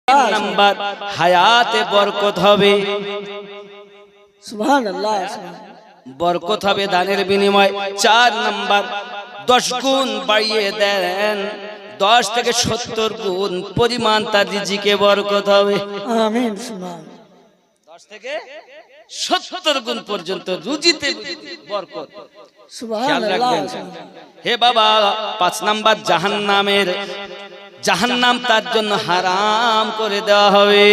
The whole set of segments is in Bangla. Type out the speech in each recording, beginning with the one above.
তিন নাম্বার হায়াতে বরকত হবে, সুবহানাল্লাহ। বরকত হবে দানের বিনিময়। 4 নাম্বার 10 গুণ বাড়িয়ে দেন, 10 থেকে 70 গুণ পরিমাণ তার রিজিকে বরকত হবে। আমিন সুবহানাল্লাহ। 10 থেকে 70 গুণ পর্যন্ত রুজিতে বরকত। খেয়াল রাখবেন। হে বাবা, 5 নাম্বার জাহান্নাম তার জন্য হারাম করে দেওয়া হবে।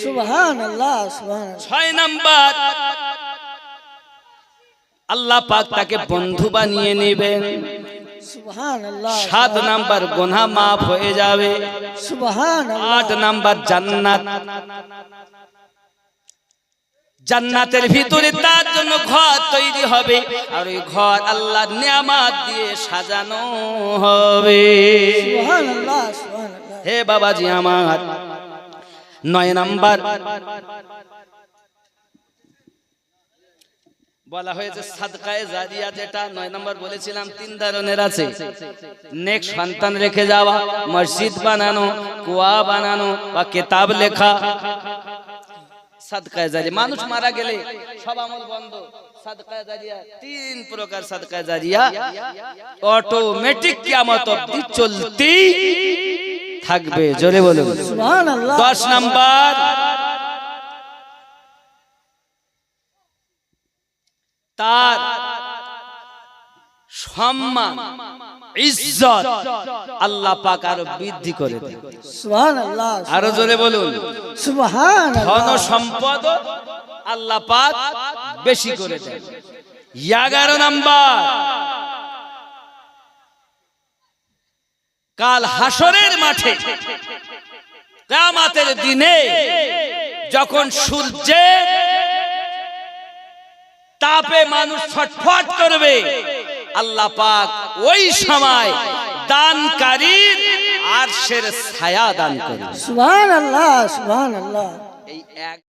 সুবহানাল্লাহ সুবহানাল্লাহ। 6 নাম্বার আল্লাহ পাক তাকে বন্ধু বানিয়ে নেবেন। সুবহানাল্লাহ। 7 নাম্বার গুনাহ মাফ হয়ে যাবে। সুবহানাল্লাহ। 8 নাম্বার জান্নাতের ভিতরে তার জন্য ঘর তৈরি হবে, আর ওই ঘর আল্লাহর নিয়ামত দিয়ে সাজানো হবে। সুবহানাল্লাহ সুবহানাল্লাহ। হে বাবাজি আমার, 9 নাম্বার বলা হয়েছে সাদকায়ে জারিয়া, যেটা 9 নাম্বার বলেছিলাম 3 ধরনের আছে। নেক সন্তান রেখে যাওয়া, মসজিদ বানানো, কুয়া বানানো বা কিতাব লেখা। সাদকায়ে জারিয়া, মানুষ মারা গেলে সব আমল বন্ধ। সাদকায়ে জারিয়া 3 প্রকার সাদকায়ে জারিয়া অটোমেটিক কিয়ামত অবধি চলতেই থাকবে। জোরে বলুন সুবহানাল্লাহ। 10 নাম্বার তার সম্মান ইজ্জত আল্লাহ পাক আরো বৃদ্ধি করে দেন। সুবহানাল্লাহ। আরো জোরে বলুন সুবহানাল্লাহ। ধন সম্পদ আল্লাহ পাক বেশি করে দেন। 11 নাম্বার কাল হাসরের মাঠে কিয়ামতের দিনে যখন সূর্যের তাপে মানুষ ছটফট করবে, আল্লাহ পাক ওই সময় দানকারীর আরশের ছায়া দান করবে। সুবহানাল্লাহ সুবহানাল্লাহ। এই এক